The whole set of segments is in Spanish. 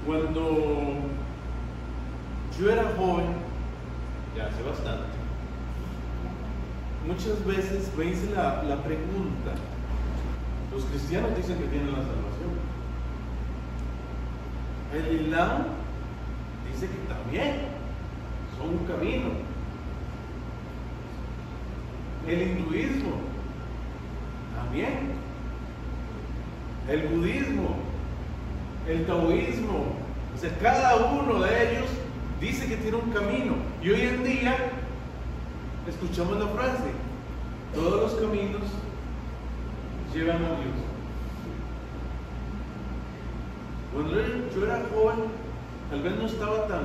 Cuando yo era joven, ya hace bastante, muchas veces me hice la pregunta, los cristianos dicen que tienen la salvación, el Islam dice que también son un camino, el hinduismo también, el budismo, el taoísmo, o sea, cada uno de ellos dice que tiene un camino. Y hoy en día escuchamos la frase, todos los caminos llevan a Dios. Cuando yo era joven, tal vez no estaba tan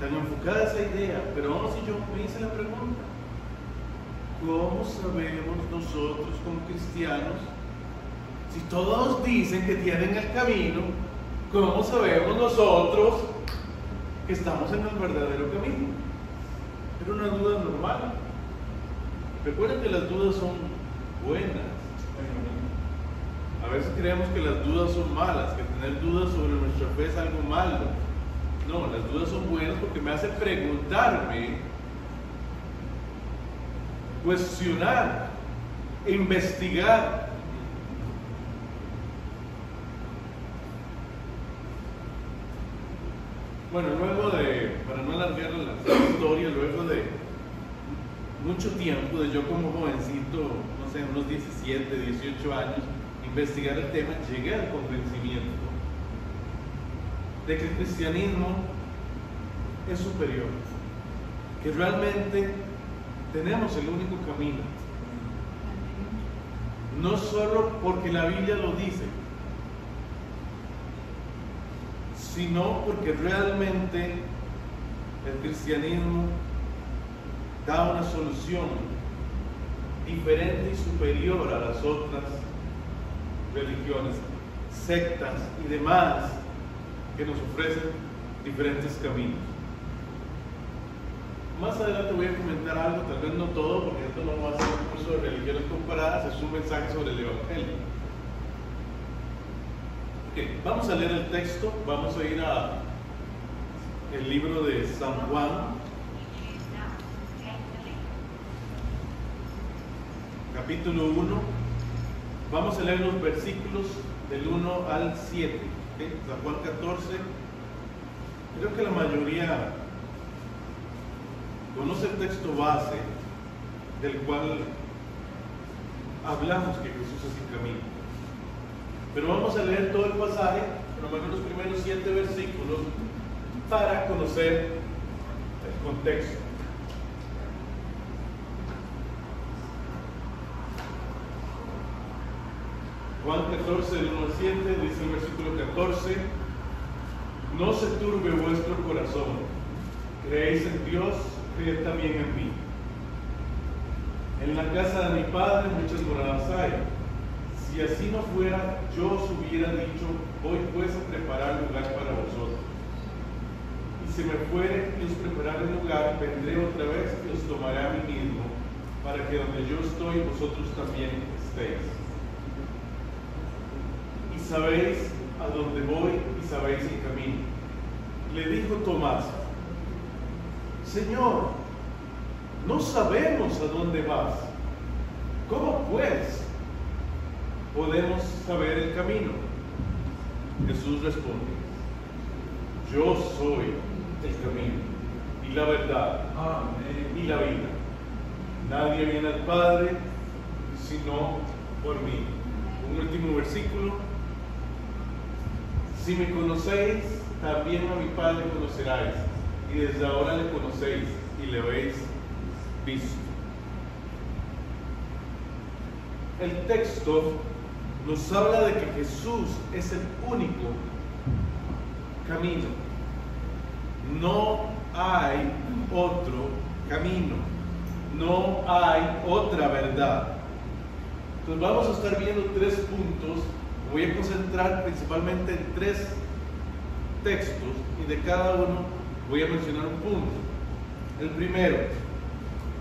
enfocada esa idea, pero aún así yo me hice la pregunta, ¿cómo sabemos nosotros como cristianos, si todos dicen que tienen el camino, cómo sabemos nosotros que estamos en el verdadero camino? Era una duda normal. Recuerden que las dudas son buenas. A veces creemos que las dudas son malas, que tener dudas sobre nuestra fe es algo malo. No, las dudas son buenas porque me hace preguntarme, cuestionar, investigar. Bueno, luego de, para no alargar la historia, luego de mucho tiempo, de yo como jovencito, no sé, unos 17, 18 años, investigar el tema, llegué al convencimiento de que el cristianismo es superior, que realmente tenemos el único camino, no solo porque la Biblia lo dice, sino porque realmente el cristianismo da una solución diferente y superior a las otras religiones, sectas y demás que nos ofrecen diferentes caminos. Más adelante voy a comentar algo, tal vez no todo, porque esto no va a ser un curso de religiones comparadas, es un mensaje sobre el Evangelio. Okay, vamos a leer el texto, vamos a ir a el libro de San Juan, capítulo 1, vamos a leer los versículos del 1 al 7, ¿okay? San Juan 14, creo que la mayoría conoce el texto base del cual hablamos que Jesús es el camino. Pero vamos a leer todo el pasaje, por lo menos los primeros 7 versículos, para conocer el contexto. Juan 14, del 1 al 7, dice el versículo 14, no se turbe vuestro corazón, creéis en Dios, creed también en mí. En la casa de mi Padre muchas moradas hay. Si así no fuera, yo os hubiera dicho, voy pues a preparar lugar para vosotros. Y si me fuere y os prepararé lugar, vendré otra vez y os tomaré a mí mismo, para que donde yo estoy, vosotros también estéis. Y sabéis a dónde voy y sabéis el camino. Le dijo Tomás, Señor, no sabemos a dónde vas. ¿Cómo pues podemos saber el camino? Jesús responde, yo soy el camino y la verdad y la vida. Nadie viene al Padre sino por mí. Un último versículo. Si me conocéis, también a mi Padre conoceráis, y desde ahora le conocéis y le habéis visto. El texto nos habla de que Jesús es el único camino. No hay otro camino. No hay otra verdad. Entonces vamos a estar viendo 3 puntos. Me voy a concentrar principalmente en 3 textos y de cada uno voy a mencionar un punto. El primero,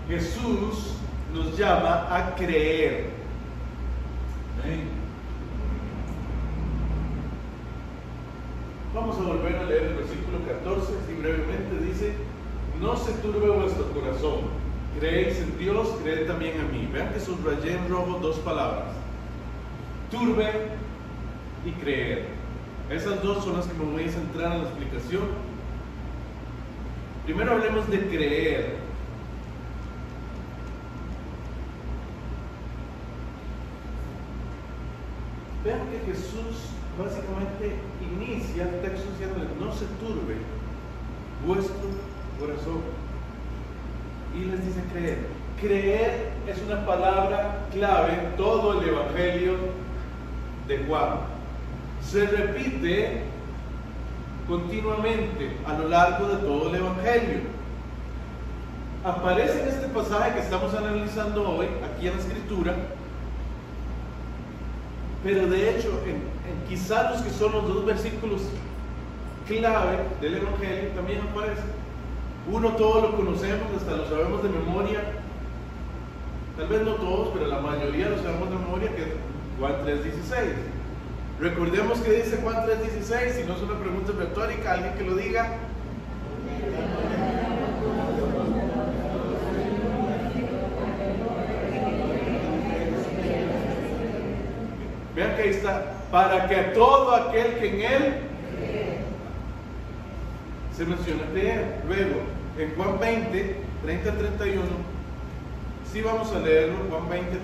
Jesús nos llama a creer. ¿Sí? Vamos a volver a leer el versículo 14, y brevemente dice: no se turbe vuestro corazón, creéis en Dios, creed también en mí. Vean que subrayé en rojo dos palabras: turbe y creer. Esas dos son las que me voy a centrar en la explicación. Primero hablemos de creer. Vean que Jesús básicamente inicia el texto diciéndole: no se turbe vuestro corazón. Y les dice creer. Creer es una palabra clave en todo el Evangelio de Juan. Se repite continuamente a lo largo de todo el Evangelio. Aparece en este pasaje que estamos analizando hoy, aquí en la Escritura, pero de hecho, en quizás los que son los dos versículos clave del Evangelio también aparece. Uno todos lo conocemos, hasta lo sabemos de memoria. Tal vez no todos, pero la mayoría lo sabemos de memoria, que es Juan 3:16. Recordemos que dice Juan 3:16, si no es una pregunta retórica, alguien que lo diga. Vean que ahí está: para que a todo aquel que en él se menciona creer. Luego, en Juan 20, 30-31, sí vamos a leerlo. Juan 20, 30-31,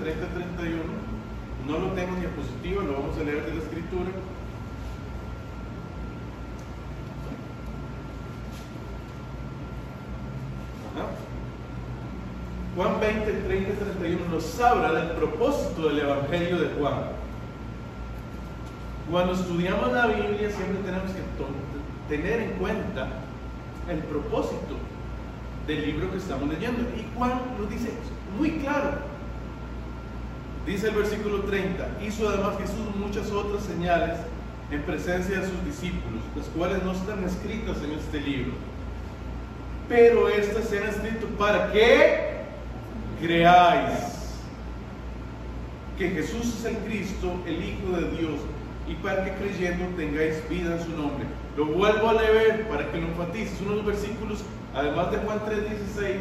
no lo tengo en diapositiva, lo vamos a leer de la Escritura. Juan 20, 30-31 nos habla del propósito del Evangelio de Juan. Cuando estudiamos la Biblia siempre tenemos que tener en cuenta el propósito del libro que estamos leyendo. Y Juan lo dice muy claro. Dice el versículo 30: hizo además Jesús muchas otras señales en presencia de sus discípulos, las cuales no están escritas en este libro, pero estas se han escrito para que creáis que Jesús es el Cristo, el Hijo de Dios, y para que creyendo tengáis vida en su nombre. Lo vuelvo a leer para que lo enfatice. Es uno de los versículos, además de Juan 3:16,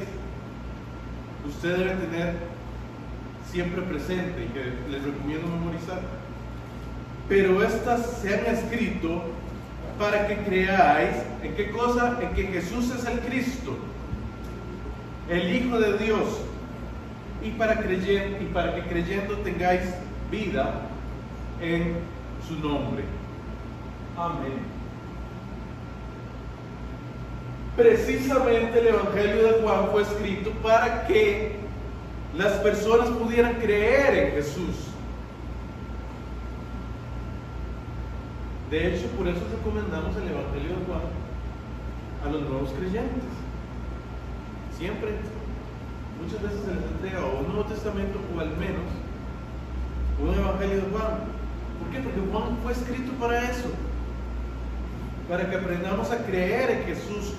usted debe tener siempre presente y que les recomiendo memorizar. Pero estas se han escrito para que creáis, ¿en qué cosa? En que Jesús es el Cristo, el Hijo de Dios, y para que creyendo tengáis vida en su nombre. Amén. Precisamente el Evangelio de Juan fue escrito para que las personas pudieran creer en Jesús. De hecho, por eso recomendamos el Evangelio de Juan a los nuevos creyentes. Siempre, muchas veces se les entrega o un Nuevo Testamento o al menos un Evangelio de Juan. ¿Por qué? Porque Juan fue escrito para eso, para que aprendamos a creer en Jesús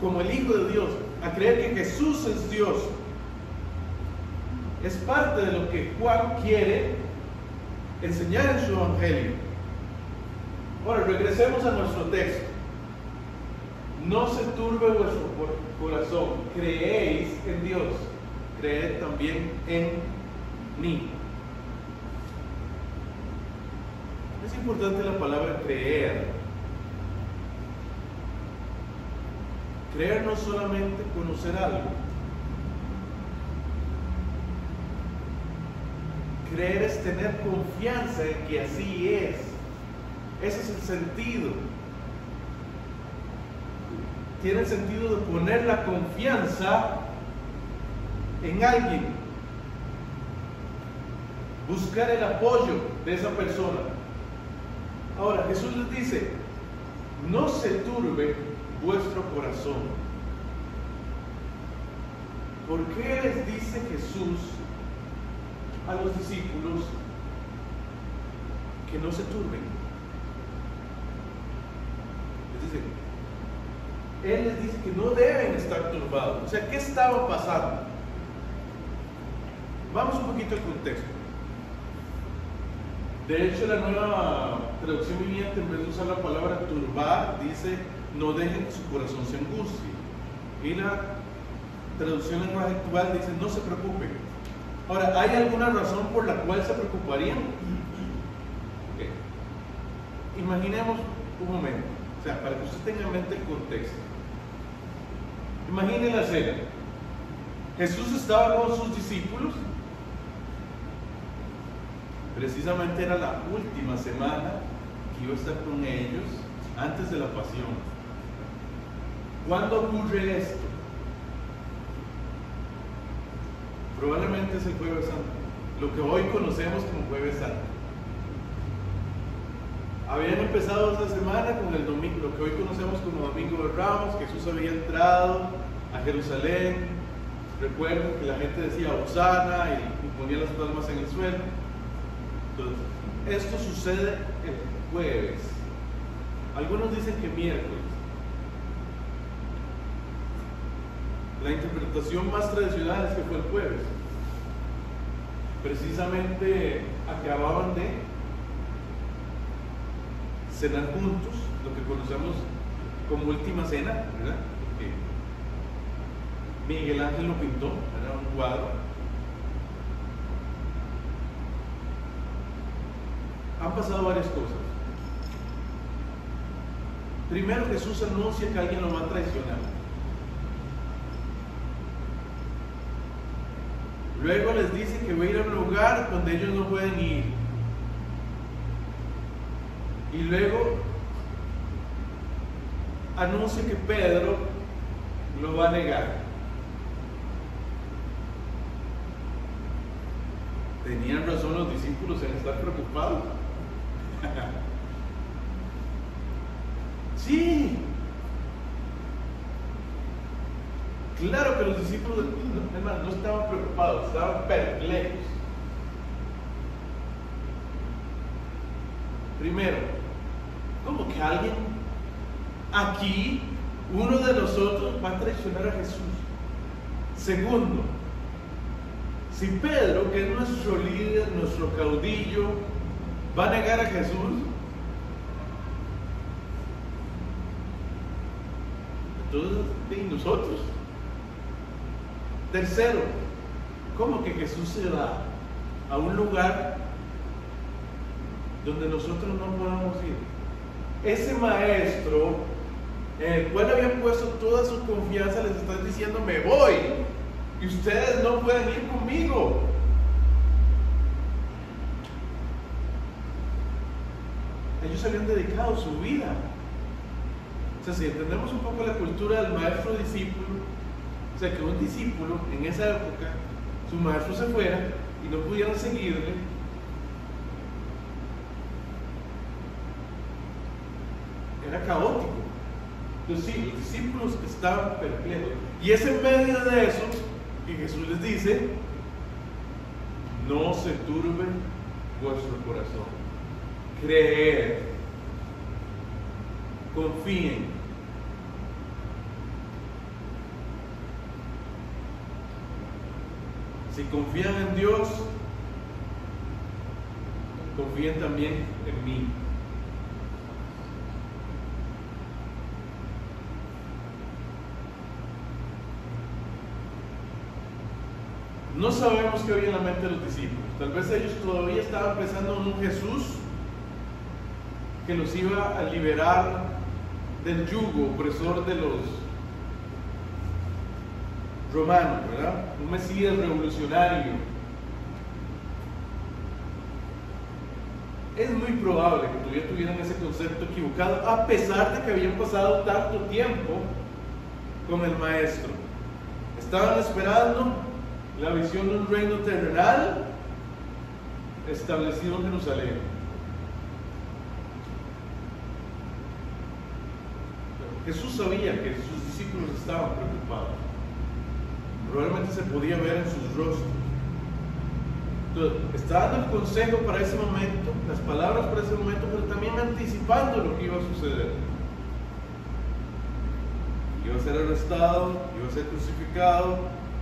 como el Hijo de Dios, a creer que Jesús es Dios. Es parte de lo que Juan quiere enseñar en su Evangelio. Ahora, regresemos a nuestro texto. No se turbe vuestro corazón, creéis en Dios, creed también en mí. Es importante la palabra creer. Creer no es solamente conocer algo. Creer es tener confianza en que así es. Ese es el sentido. Tiene el sentido de poner la confianza en alguien. Buscar el apoyo de esa persona. Ahora, Jesús les dice: no se turbe vuestro corazón. ¿Por qué les dice Jesús a los discípulos que no se turben? Él les dice que no deben estar turbados. O sea, ¿qué estaba pasando? Vamos un poquito al contexto. De hecho, la nueva traducción viviente, en vez de usar la palabra turbar, dice no dejen que su corazón se angustie. Y la traducción en lenguaje actual dice no se preocupen. Ahora, ¿hay alguna razón por la cual se preocuparían? Okay. Imaginemos un momento, o sea, para que usted tenga en mente el contexto. Imagine la escena. Jesús estaba con sus discípulos. Precisamente era la última semana que iba a estar con ellos antes de la pasión. ¿Cuándo ocurre esto? Probablemente es el Jueves Santo, lo que hoy conocemos como Jueves Santo. Habían empezado esta semana con el domingo, lo que hoy conocemos como Domingo de Ramos. Jesús había entrado a Jerusalén. Recuerden que la gente decía Hosana y ponía las palmas en el suelo. Entonces, esto sucede el jueves. Algunos dicen que miércoles. La interpretación más tradicional es que fue el jueves. Precisamente acababan de cenar juntos, lo que conocemos como última cena, ¿verdad? Miguel Ángel lo pintó, era un cuadro. Han pasado varias cosas. Primero, Jesús anuncia que alguien lo va a traicionar. Luego les dice que va a ir a un lugar donde ellos no pueden ir. Y luego anuncia que Pedro lo va a negar. ¿Tenían razón los discípulos en estar preocupados? Sí. Claro que los discípulos, hermano, no estaban preocupados, estaban perplejos. Primero, ¿cómo que alguien aquí, uno de nosotros, va a traicionar a Jesús? Segundo, si Pedro, que es nuestro líder, nuestro caudillo, va a negar a Jesús, entonces, ¿y nosotros? Tercero, ¿cómo que Jesús se va a un lugar donde nosotros no podamos ir? Ese maestro, en el cual habían puesto toda su confianza, les está diciendo, me voy, y ustedes no pueden ir conmigo. Ellos habían dedicado su vida. O sea, si entendemos un poco la cultura del maestro-discípulo, o sea, que un discípulo en esa época, su maestro se fuera y no pudieran seguirle, era caótico. Entonces sí, los discípulos estaban perplejos. Y es en medio de eso que Jesús les dice, no se turbe vuestro corazón. Creed, confíen. Si confían en Dios, confíen también en mí. No sabemos qué había en la mente de los discípulos. Tal vez ellos todavía estaban pensando en un Jesús que los iba a liberar del yugo opresor de los romanos, ¿verdad? Un Mesías revolucionario. Es muy probable que todavía tuvieran ese concepto equivocado, a pesar de que habían pasado tanto tiempo con el Maestro. Estaban esperando la visión de un reino terrenal establecido en Jerusalén. Jesús sabía que sus discípulos estaban preocupados. Probablemente se podía ver en sus rostros. Entonces, está dando el consejo para ese momento, las palabras para ese momento, pero también anticipando lo que iba a suceder. Iba a ser arrestado, iba a ser crucificado,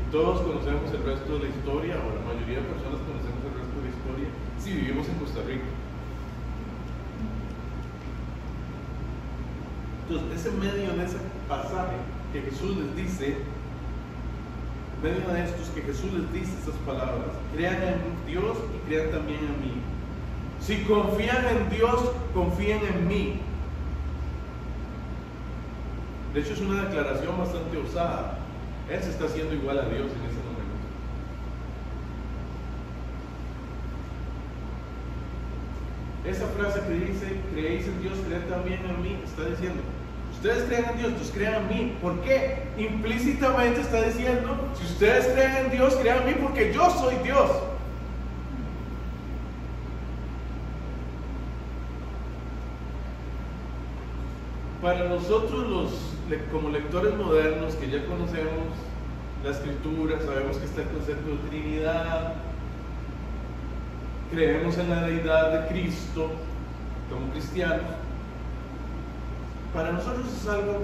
y todos conocemos el resto de la historia, o la mayoría de personas conocemos el resto de la historia, si vivimos en Costa Rica. Entonces, ese medio de ese pasaje que Jesús les dice, en medio de estos que Jesús les dice estas palabras, crean en Dios y crean también en mí. Si confían en Dios, confíen en mí. De hecho, es una declaración bastante osada. Él se está haciendo igual a Dios en ese momento. Esa frase que dice, creéis en Dios, creed también en mí, está diciendo, ustedes creen en Dios, pues crean en mí. ¿Por qué? Implícitamente está diciendo, si ustedes creen en Dios, crean en mí porque yo soy Dios. Para nosotros como lectores modernos que ya conocemos la Escritura, sabemos que está el concepto de Trinidad, creemos en la deidad de Cristo como cristianos, para nosotros es algo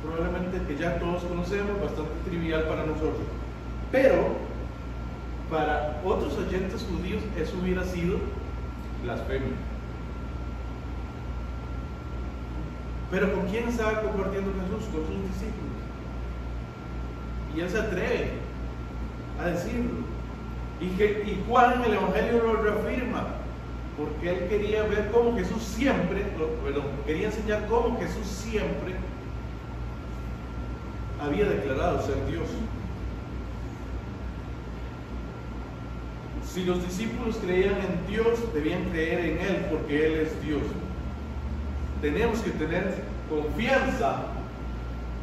probablemente que ya todos conocemos, bastante trivial para nosotros, pero para otros oyentes judíos eso hubiera sido blasfemia. Pero ¿con quién estaba compartiendo Jesús? Con sus discípulos. Y él se atreve a decirlo. Y Juan en el Evangelio lo reafirma, porque él quería ver cómo Jesús siempre, quería enseñar cómo Jesús siempre había declarado ser Dios. Si los discípulos creían en Dios, debían creer en Él, porque Él es Dios. Tenemos que tener confianza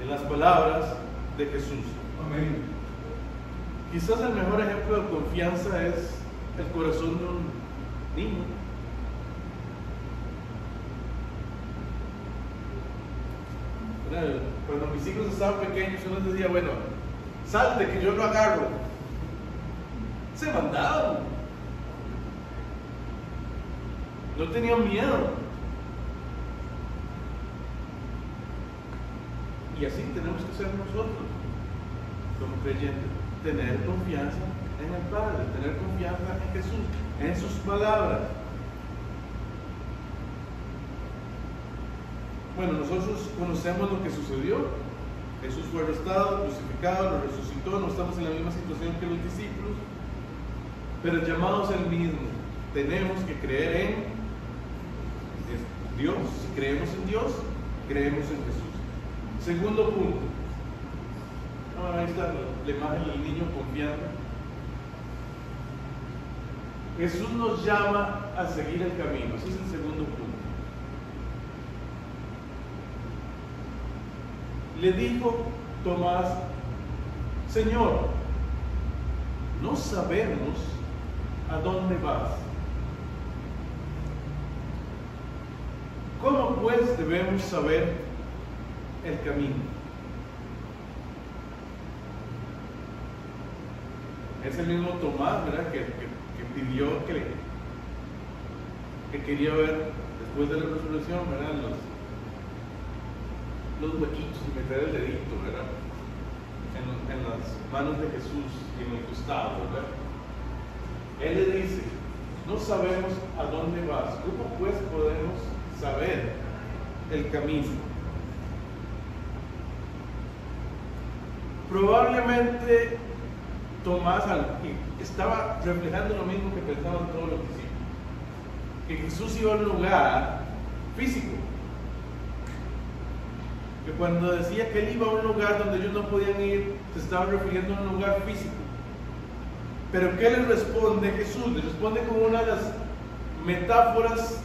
en las palabras de Jesús. Amén. Quizás el mejor ejemplo de confianza es el corazón de un niño. Cuando mis hijos estaban pequeños, yo les decía, bueno, salte que yo lo agarro. Se mandaban. No tenían miedo. Y así tenemos que ser nosotros, como creyentes, tener confianza en el Padre, tener confianza en Jesús, en sus palabras. Bueno, nosotros conocemos lo que sucedió. Jesús fue arrestado, crucificado, lo resucitó, no estamos en la misma situación que los discípulos, pero el llamado es el mismo. Tenemos que creer en Dios. Si creemos en Dios, creemos en Jesús. Segundo punto. Ahí está la imagen del niño confiando. Jesús nos llama a seguir el camino. Ese es el segundo punto. Le dijo Tomás, Señor, no sabemos a dónde vas. ¿Cómo pues debemos saber el camino? Es el mismo Tomás, ¿verdad? Que pidió que quería ver después de la resurrección, ¿verdad? Los huequitos y meter el dedito, ¿verdad? En las manos de Jesús y en el costado, ¿verdad? Él le dice, no sabemos a dónde vas. ¿Cómo pues podemos saber el camino? Probablemente Tomás estaba reflejando lo mismo que pensaban todos los discípulos, que Jesús iba a un lugar físico, que cuando decía que él iba a un lugar donde ellos no podían ir, se estaba refiriendo a un lugar físico. Pero ¿qué le responde Jesús? Le responde con una de las metáforas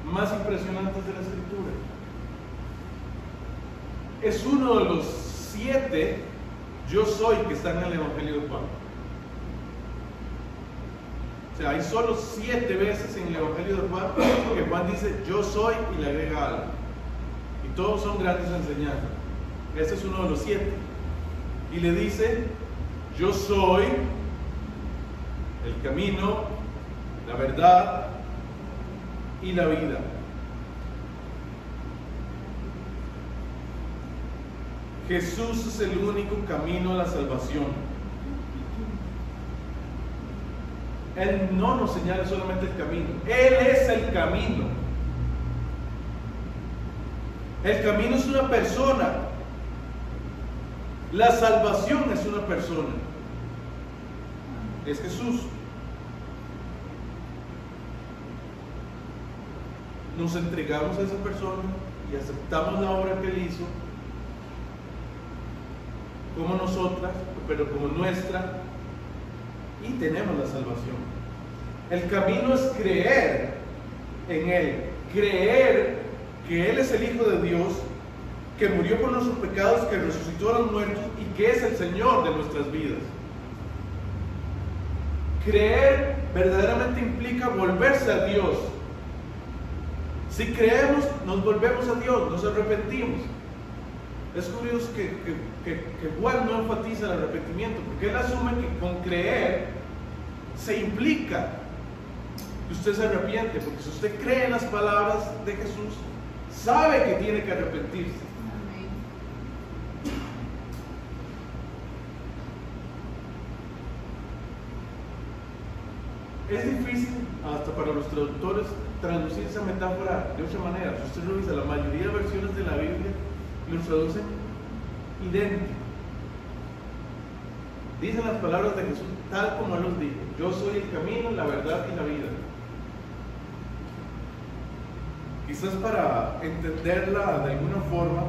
más impresionantes de la Escritura. Es uno de los 7 yo soy que están en el Evangelio de Juan. O sea, hay solo 7 veces en el Evangelio de Juan que Juan dice yo soy y le agrega algo. Y todos son grandes enseñanzas. Este es uno de los 7. Y le dice, yo soy el camino, la verdad y la vida. Jesús es el único camino a la salvación. Él no nos señala solamente el camino, Él es el camino. El camino es una persona. La salvación es una persona. Es Jesús. Nos entregamos a esa persona y aceptamos la obra que Él hizo como nosotras, pero como nuestra, y tenemos la salvación. El camino es creer en Él, creer que Él es el Hijo de Dios, que murió por nuestros pecados, que resucitó a los muertos y que es el Señor de nuestras vidas. Creer verdaderamente implica volverse a Dios. Si creemos, nos volvemos a Dios, nos arrepentimos. Es curioso que Juan no enfatiza el arrepentimiento, porque él asume que con creer se implica que usted se arrepiente, porque si usted cree en las palabras de Jesús, sabe que tiene que arrepentirse. Es difícil, hasta para los traductores, traducir esa metáfora de otra manera. Si usted revisa la mayoría de versiones de la Biblia, los traducen idéntico. Dicen las palabras de Jesús tal como Él los dijo: yo soy el camino, la verdad y la vida. Quizás para entenderla de alguna forma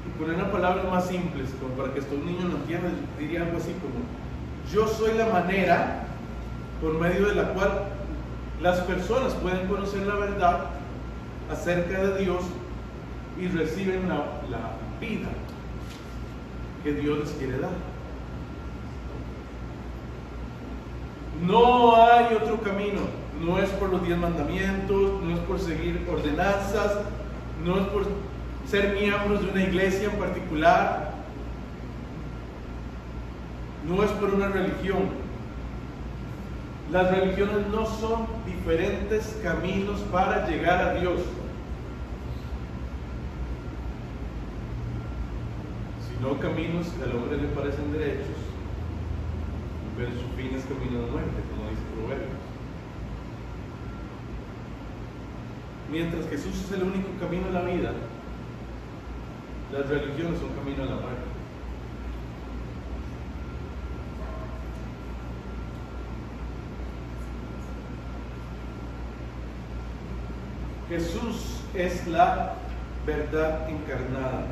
y poner una palabra más simples, como para que estos niños lo entiendan, diría algo así como: yo soy la manera por medio de la cual las personas pueden conocer la verdad acerca de Dios y reciben la vida que Dios les quiere dar. No hay otro camino. No es por los 10 mandamientos, no es por seguir ordenanzas, no es por ser miembros de una iglesia en particular, no es por una religión. Las religiones no son diferentes caminos para llegar a Dios, sino caminos que al hombre le parecen derechos, pero su fin es camino de muerte, como dice Proverbios. Mientras Jesús es el único camino a la vida, las religiones son camino a la muerte. Jesús es la verdad encarnada.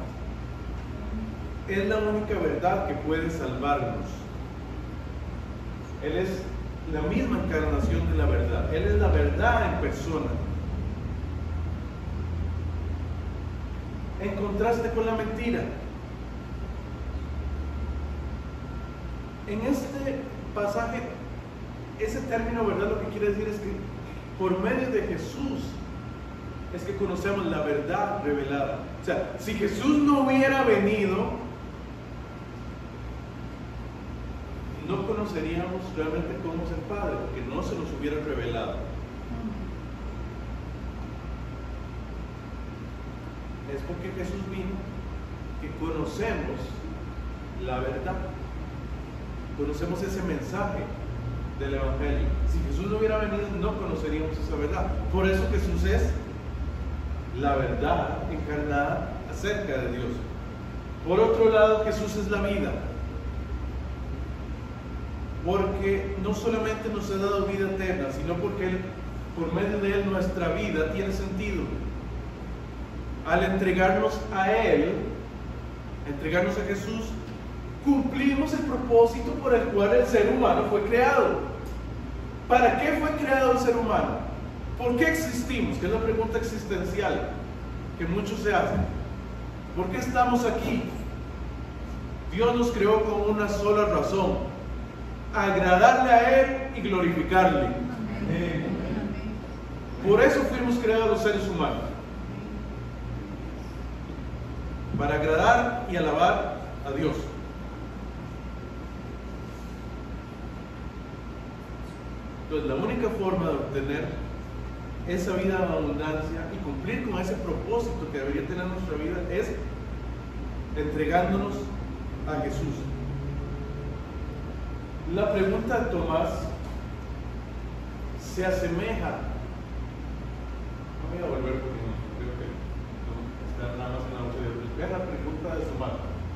Es la única verdad que puede salvarnos. Él es la misma encarnación de la verdad. Él es la verdad en persona. En contraste con la mentira. En este pasaje, ese término verdad lo que quiere decir es que por medio de Jesús es que conocemos la verdad revelada. O sea, si Jesús no hubiera venido, no conoceríamos realmente cómo es el Padre, porque no se nos hubiera revelado. Es porque Jesús vino que conocemos la verdad, conocemos ese mensaje del Evangelio. Si Jesús no hubiera venido, no conoceríamos esa verdad. Por eso Jesús es la verdad encarnada acerca de Dios. Por otro lado, Jesús es la vida, porque no solamente nos ha dado vida eterna, sino porque por medio de Él nuestra vida tiene sentido. Al entregarnos a Él, entregarnos a Jesús, cumplimos el propósito por el cual el ser humano fue creado. ¿Para qué fue creado el ser humano? ¿Por qué existimos? Que es la pregunta existencial que muchos se hacen. ¿Por qué estamos aquí? Dios nos creó con una sola razón: agradarle a Él y glorificarle. Por eso fuimos creados los seres humanos, para agradar y alabar a Dios. Entonces, la única forma de obtener esa vida en abundancia y cumplir con ese propósito que debería tener nuestra vida es entregándonos a Jesús. La pregunta de Tomás se asemeja. Voy a volver porque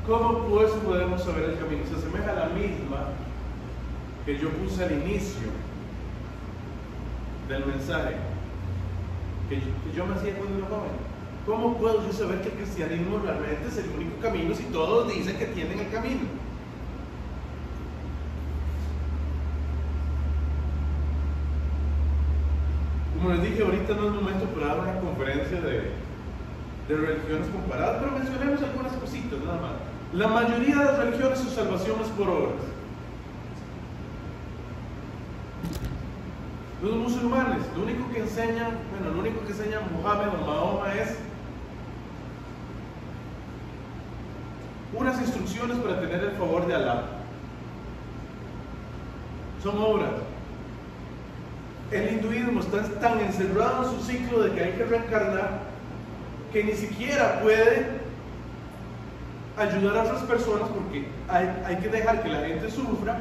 ¿Cómo pues podemos saber el camino? Se asemeja a la misma que yo puse al inicio del mensaje, que yo me hacía cuando era joven. ¿Cómo puedo yo saber que el cristianismo realmente es el único camino si todos dicen que tienen el camino? Como les dije, ahorita no es momento para dar una conferencia de religiones comparadas, pero mencionemos algunas cositas nada más. La mayoría de las religiones su salvación es por obras. Los musulmanes, lo único que enseñan Mohammed o Mahoma es unas instrucciones para tener el favor de Alá. Son obras. El hinduismo está tan encerrado en su ciclo de que hay que reencarnar que ni siquiera puede ayudar a otras personas porque hay que dejar que la gente sufra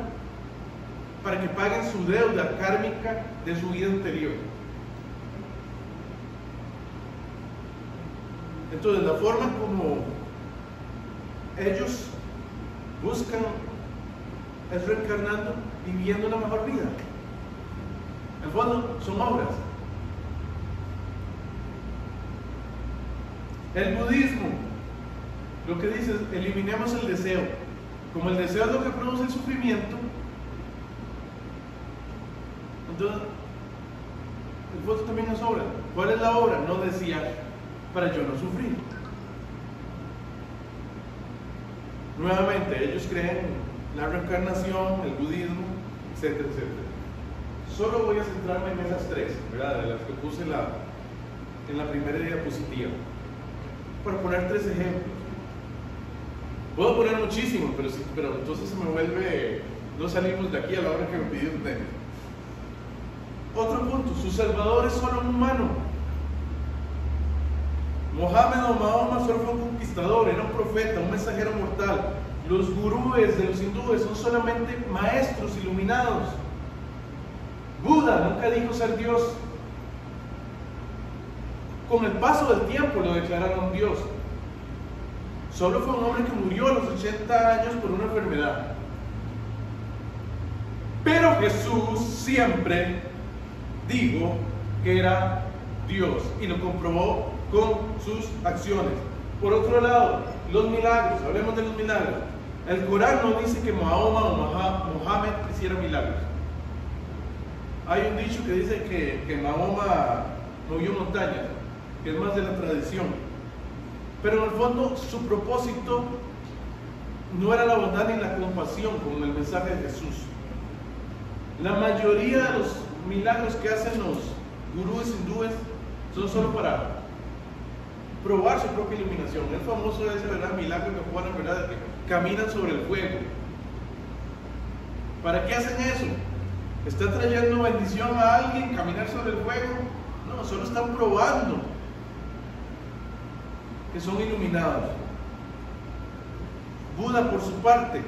para que paguen su deuda kármica de su vida anterior. Entonces, la forma como ellos buscan es reencarnando y viviendo una mejor vida. En el fondo, son obras. El budismo lo que dice es: eliminemos el deseo. Como el deseo es lo que produce el sufrimiento, entonces el fondo también es obra. ¿Cuál es la obra? No desear, para yo no sufrir. Nuevamente, ellos creen en la reencarnación, el budismo, etcétera, etcétera. Solo voy a centrarme en esas tres, ¿verdad? De las que puse en la primera diapositiva, para poner tres ejemplos. Puedo poner muchísimos, pero entonces se me vuelve, no salimos de aquí a la hora que me pidió un tema. Otro punto: su salvador es solo un humano. Mohammed o Mahoma solo fue un conquistador, era un profeta, un mensajero mortal. Los gurúes de los hindúes son solamente maestros iluminados. Buda nunca dijo ser Dios. Con el paso del tiempo lo declararon Dios. Solo fue un hombre que murió a los 80 años por una enfermedad. Pero Jesús siempre dijo que era Dios y lo comprobó con sus acciones. Por otro lado, los milagros. Hablemos de los milagros. El Corán no dice que Mahoma o Mohammed hiciera milagros. Hay un dicho que dice que Mahoma movió montañas, que es más de la tradición. Pero en el fondo su propósito no era la bondad ni la compasión con el mensaje de Jesús. La mayoría de los milagros que hacen los gurúes hindúes son solo para probar su propia iluminación. El famoso ese, ¿verdad?, milagro que ponen, ¿verdad?, que caminan sobre el fuego. ¿Para qué hacen eso? ¿Está trayendo bendición a alguien caminar sobre el fuego? No, solo están probando que son iluminados. Buda, por su parte,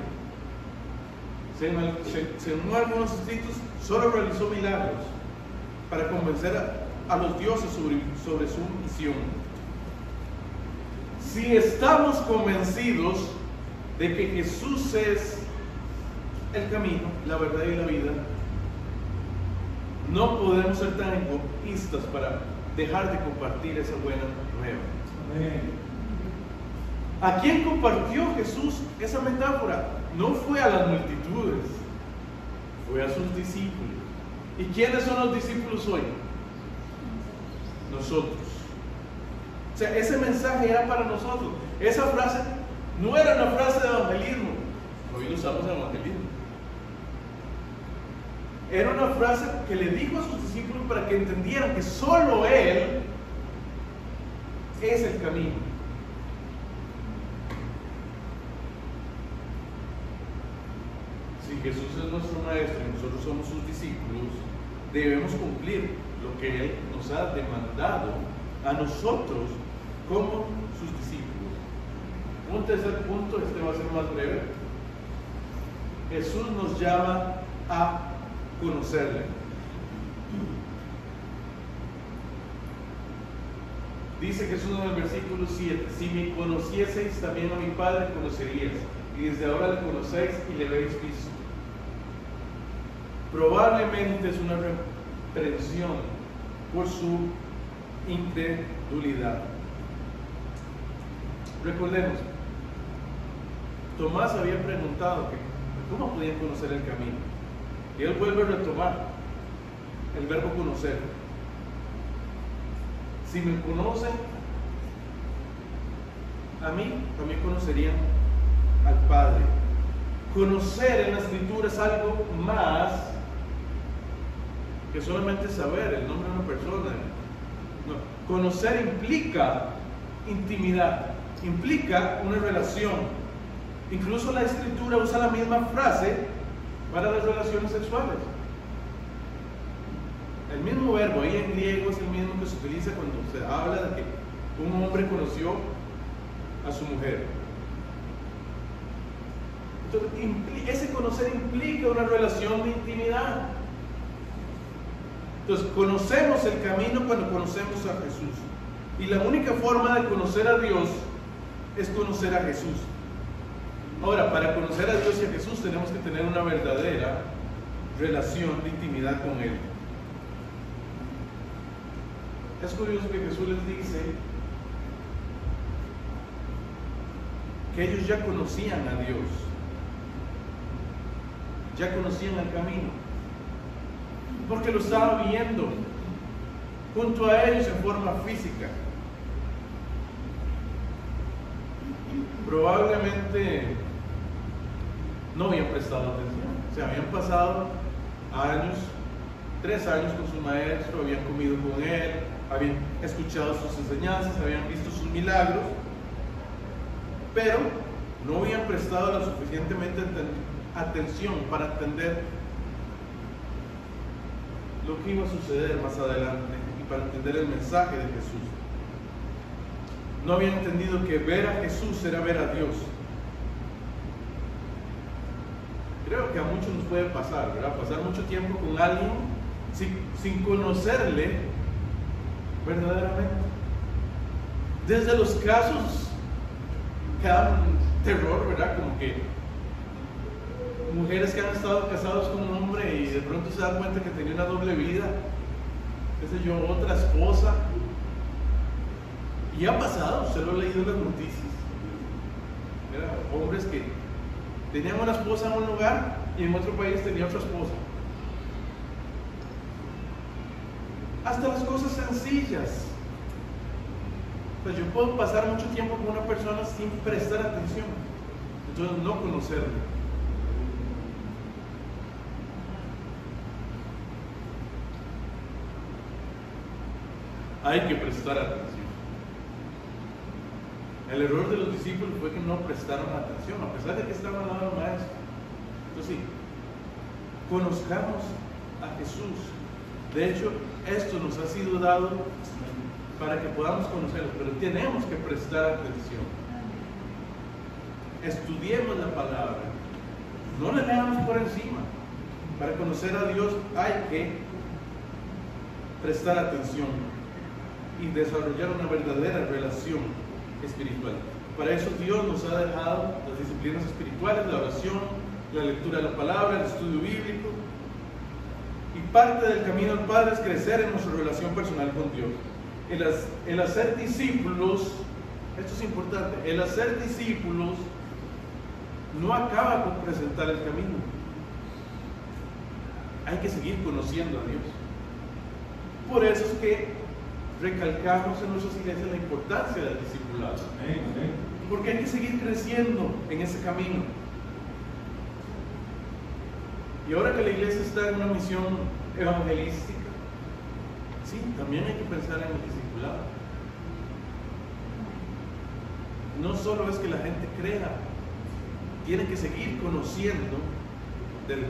según algunos escritos, solo realizó milagros para convencer a los dioses sobre su misión. Si estamos convencidos de que Jesús es el camino, la verdad y la vida, no podemos ser tan egoístas para dejar de compartir esa buena nueva. ¿A quién compartió Jesús esa metáfora? No fue a las multitudes, fue a sus discípulos. ¿Y quiénes son los discípulos hoy? Nosotros. O sea, ese mensaje era para nosotros. Esa frase no era una frase de evangelismo. Hoy lo usamos en evangelismo. Era una frase que le dijo a sus discípulos para que entendieran que solo Él es el camino. Si Jesús es nuestro maestro y nosotros somos sus discípulos, debemos cumplir lo que Él nos ha demandado a nosotros como sus discípulos. Un tercer punto, este va a ser más breve. Jesús nos llama a conocerle. Dice Jesús en el versículo 7, si me conocieseis, también a mi Padre conoceríais, y desde ahora le conocéis y le habéis visto. Probablemente es una reprensión por su incredulidad. Recordemos, Tomás había preguntado que cómo podían conocer el camino, y él vuelve a retomar el verbo conocer. Si me conocen a mí, también conocerían al Padre. Conocer en la Escritura es algo más que solamente saber el nombre de una persona. No. Conocer implica intimidad, implica una relación. Incluso la Escritura usa la misma frase para las relaciones sexuales. El mismo verbo ahí en griego es el mismo que se utiliza cuando se habla de que un hombre conoció a su mujer. Entonces, ese conocer implica una relación de intimidad. Entonces, conocemos el camino cuando conocemos a Jesús. Y la única forma de conocer a Dios es conocer a Jesús. Ahora, para conocer a Dios y a Jesús tenemos que tener una verdadera relación de intimidad con Él. Es curioso que Jesús les dice que ellos ya conocían a Dios, ya conocían el camino, porque lo estaba viendo junto a ellos en forma física. Probablemente no habían prestado atención, o sea, habían pasado años, 3 años con su maestro, habían comido con él, habían escuchado sus enseñanzas, habían visto sus milagros, pero no habían prestado la suficientemente atención para entender lo que iba a suceder más adelante y para entender el mensaje de Jesús. No habían entendido que ver a Jesús era ver a Dios. Creo que a muchos nos puede pasar, ¿verdad? Pasar mucho tiempo con alguien sin conocerle verdaderamente. Desde los casos que dan terror, ¿verdad? Como que mujeres que han estado casadas con un hombre y de pronto se dan cuenta que tenía una doble vida, qué sé yo, otra esposa. Y ha pasado, usted lo ha leído en las noticias, ¿verdad? Hombres que tenían una esposa en un lugar y en otro país tenía otra esposa. Hasta las cosas sencillas. Pues yo puedo pasar mucho tiempo con una persona sin prestar atención, entonces no conocerlo. Hay que prestar atención. El error de los discípulos fue que no prestaron atención, a pesar de que estaban al lado del maestro. Entonces, sí, conozcamos a Jesús. De hecho, esto nos ha sido dado para que podamos conocerlo, pero tenemos que prestar atención. Estudiemos la palabra, no la leamos por encima. Para conocer a Dios hay que prestar atención y desarrollar una verdadera relación espiritual. Para eso Dios nos ha dejado las disciplinas espirituales, la oración, la lectura de la palabra, el estudio bíblico. Y parte del camino al Padre es crecer en nuestra relación personal con Dios. El hacer discípulos, esto es importante, el hacer discípulos no acaba con presentar el camino. Hay que seguir conociendo a Dios. Por eso es que recalcamos en nuestras iglesias la importancia del discipulado. Porque hay que seguir creciendo en ese camino. Y ahora que la iglesia está en una misión evangelística, sí, también hay que pensar en el discipulado. No solo es que la gente crea, tiene que seguir conociendo del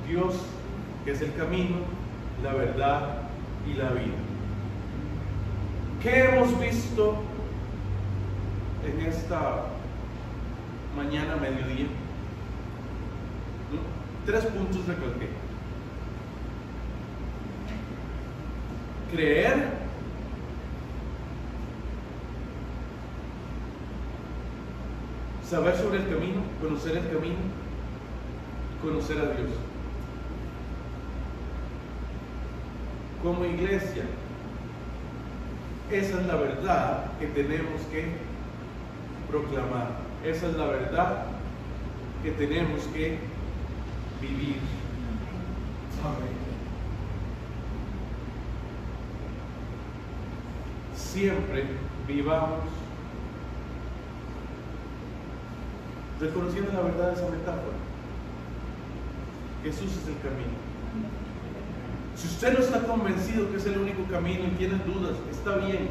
Dios que es el camino, la verdad y la vida. ¿Qué hemos visto en esta mañana, mediodía? 3 puntos recalqué. Creer, saber sobre el camino, conocer el camino, conocer a Dios. Como iglesia, esa es la verdad que tenemos que proclamar. Esa es la verdad que tenemos que vivir. Siempre vivamos reconociendo la verdad de esa metáfora. Jesús es el camino. Si usted no está convencido que es el único camino y tiene dudas, está bien,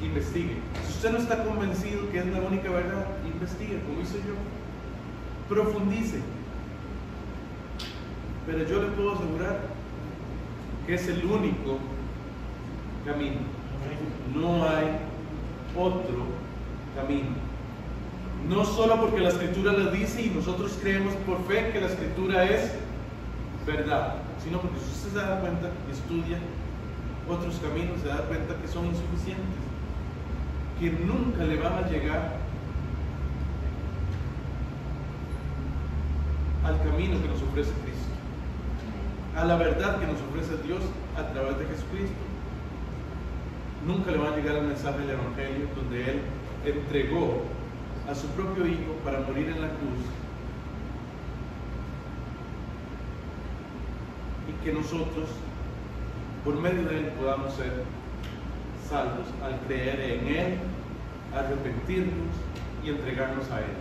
investigue. Si usted no está convencido que es la única verdad, investigue, como hice yo. Profundice. Pero yo le puedo asegurar que es el único camino. No hay otro camino. No solo porque la Escritura lo dice y nosotros creemos por fe que la Escritura es verdad, sino porque si usted se da cuenta y estudia otros caminos, se da cuenta que son insuficientes, que nunca le van a llegar al camino que nos ofrece Cristo, a la verdad que nos ofrece Dios a través de Jesucristo. Nunca le van a llegar al mensaje del Evangelio, donde Él entregó a su propio Hijo para morir en la cruz, y que nosotros, por medio de Él, podamos ser salvos al creer en Él, arrepentirnos y entregarnos a Él.